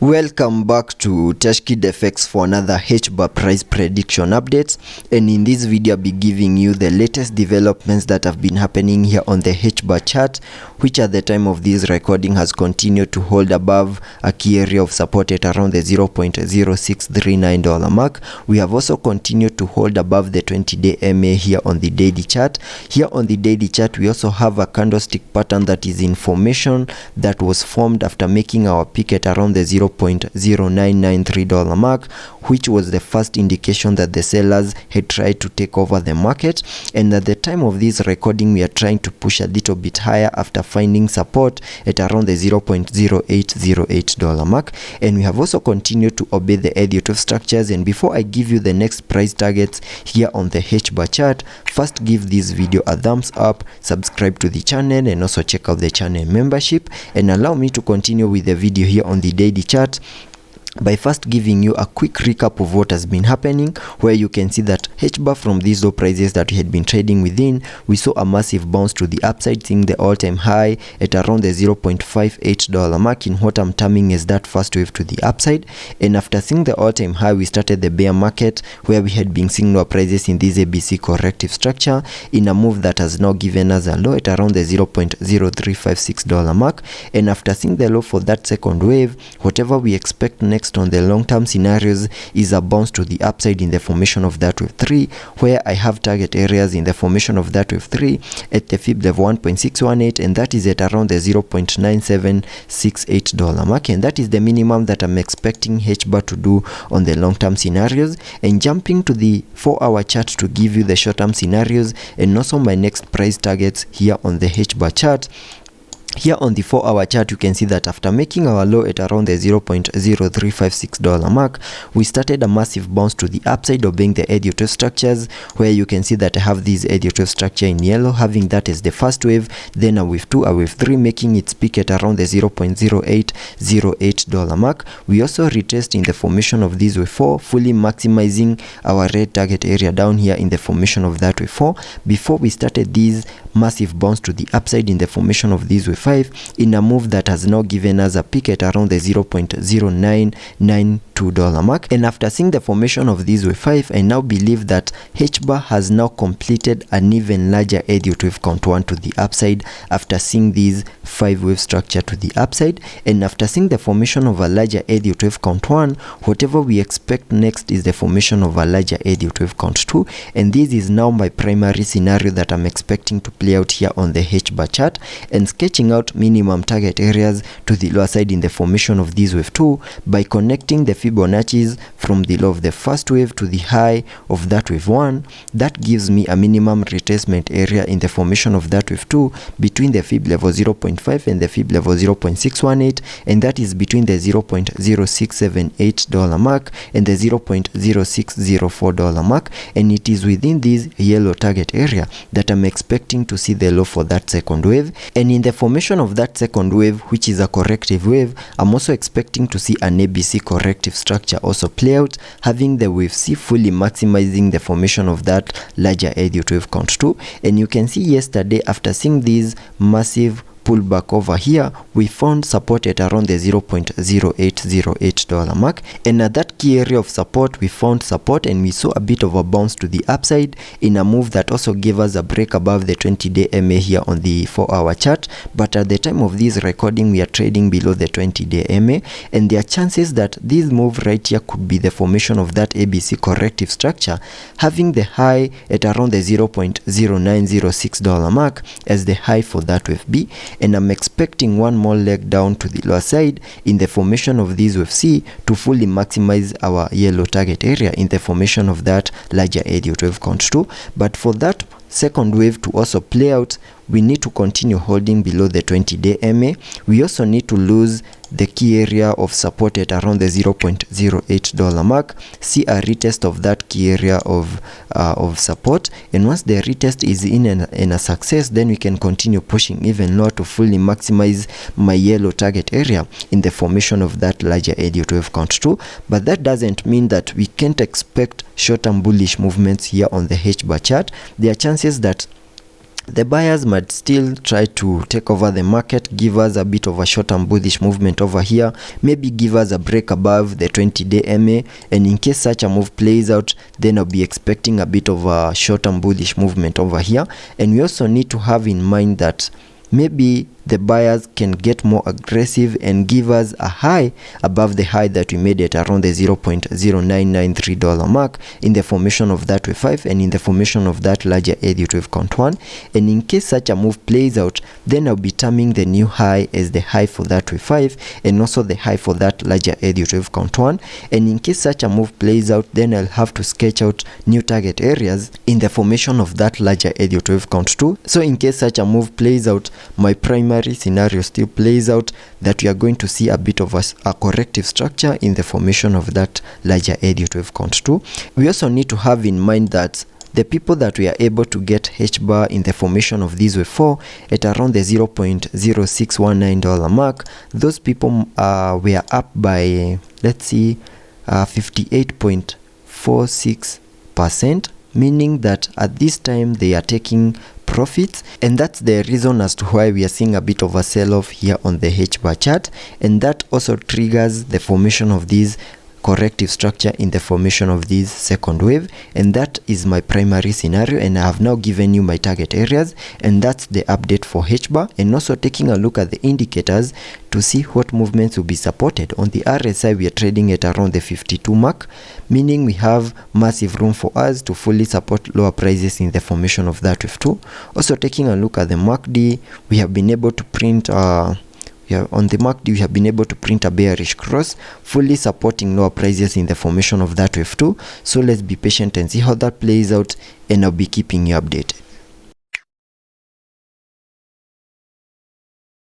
Welcome back to Tashkid FX for another Hbar price prediction updates, and in this video I'll be giving you the latest developments that have been happening here on the Hbar chart, which at the time of this recording has continued to hold above a key area of support at around the $0.0639 mark. We have also continued to hold above the 20-day MA here on the daily chart. Here on the daily chart we also have a candlestick pattern that is in formation that was formed after making our peak at around the $0.0993 mark, which was the first indication that the sellers had tried to take over the market. And at the time of this recording we are trying to push a little bit higher after finding support at around the $0.0808 mark, and we have also continued to obey the Elliot structures. And before I give you the next price targets here on the Hbar chart, first give this video a thumbs up, subscribe to the channel, and also check out the channel membership. And allow me to continue with the video here on the daily chart by first giving you a quick recap of what has been happening, where you can see that Hbar, from these low prices that we had been trading within, we saw a massive bounce to the upside, seeing the all-time high at around the $0.58 mark in what I'm terming as that first wave to the upside. And after seeing the all-time high, we started the bear market, where we had been seeing lower prices in this ABC corrective structure in a move that has now given us a low at around the $0.0356 mark. And after seeing the low for that second wave, whatever we expect next on the long-term scenarios is a bounce to the upside in the formation of that wave 3, where I have target areas in the formation of that wave 3 at the fib level 1.618, and that is at around the $0.9768 mark, and that is the minimum that I'm expecting Hbar to do on the long-term scenarios. And jumping to the 4-hour chart to give you the short-term scenarios and also my next price targets here on the Hbar chart. Here on the 4-hour chart, you can see that after making our low at around the $0.0356 mark, we started a massive bounce to the upside, obeying the Elliot structures, where you can see that I have this Elliot structure in yellow, having that as the first wave, then a wave 2, a wave 3, making its peak at around the $0.0808 mark. We also retraced in the formation of this wave 4, fully maximizing our red target area down here in the formation of that wave 4, before we started this massive bounce to the upside in the formation of this wave 5 in a move that has now given us a peak at around the $0.0992 mark. And after seeing the formation of this wave 5, I now believe that Hbar has now completed an even larger Elliot wave count 1 to the upside after seeing this 5-wave structure to the upside. And after seeing the formation of a larger Elliot wave count 1, whatever we expect next is the formation of a larger Elliot wave count 2, and this is now my primary scenario that I'm expecting to play out here on the Hbar chart, and sketching out minimum target areas to the lower side in the formation of this wave 2 by connecting the Fibonacci's from the low of the first wave to the high of that wave 1. That gives me a minimum retracement area in the formation of that wave 2 between the fib level 0.5 and the fib level 0.618, and that is between the $0.0678 mark and the $0.0604 mark, and it is within this yellow target area that I'm expecting to see the low for that second wave. And in the formation of that second wave, which is a corrective wave, I'm also expecting to see an ABC corrective structure also play out, having the wave C fully maximizing the formation of that larger Elliot wave count 2. And you can see yesterday, after seeing these massive pullback over here, we found support at around the $0.0808 mark, and at that key area of support we found support, and we saw a bit of a bounce to the upside in a move that also gave us a break above the 20-day MA here on the 4-hour chart. But at the time of this recording we are trading below the 20-day MA, and there are chances that this move right here could be the formation of that ABC corrective structure, having the high at around the $0.0906 mark as the high for that wave B. And I'm expecting one more leg down to the lower side in the formation of this wave C to fully maximize our yellow target area in the formation of that larger Elliot wave count 2. But for that second wave to also play out, we need to continue holding below the 20-day MA. We also need to lose the key area of support at around the $0.08 mark, see a retest of that key area of support, and once the retest is in a success, then we can continue pushing even lower to fully maximize my yellow target area in the formation of that larger Elliot wave count 2. But that doesn't mean that we can't expect short-term bullish movements here on the Hbar chart. There are chances that the buyers might still try to take over the market, give us a bit of a short-term bullish movement over here, maybe give us a break above the 20-day MA, and in case such a move plays out, then I'll be expecting a bit of a short-term bullish movement over here. And we also need to have in mind that maybe the buyers can get more aggressive and give us a high above the high that we made at around the $0.0993 mark in the formation of that wave 5 and in the formation of that larger Elliot wave count 1. And in case such a move plays out, then I'll be terming the new high as the high for that wave 5 and also the high for that larger Elliot wave count 1. And in case such a move plays out, then I'll have to sketch out new target areas in the formation of that larger Elliot wave count 2. So in case such a move plays out, my primary scenario still plays out that we are going to see a bit of a corrective structure in the formation of that larger Elliot wave count 2. We also need to have in mind that the people that we are able to get Hbar in the formation of this wave 4 at around the $0.0619 mark, those people were up by, let's see, 58.46%, meaning that at this time they are taking profits, and that's the reason as to why we are seeing a bit of a sell-off here on the Hbar chart, and that also triggers the formation of this corrective structure in the formation of this second wave. And that is my primary scenario, and I have now given you my target areas, and that's the update for Hbar. And also taking a look at the indicators to see what movements will be supported. On the RSI, we are trading at around the 52 mark, meaning we have massive room for us to fully support lower prices in the formation of that wave 2. Also taking a look at the MACD, we have been able to print on the MACD, we have been able to print a bearish cross, fully supporting lower prices in the formation of that wave 2. So let's be patient and see how that plays out, and I'll be keeping you updated.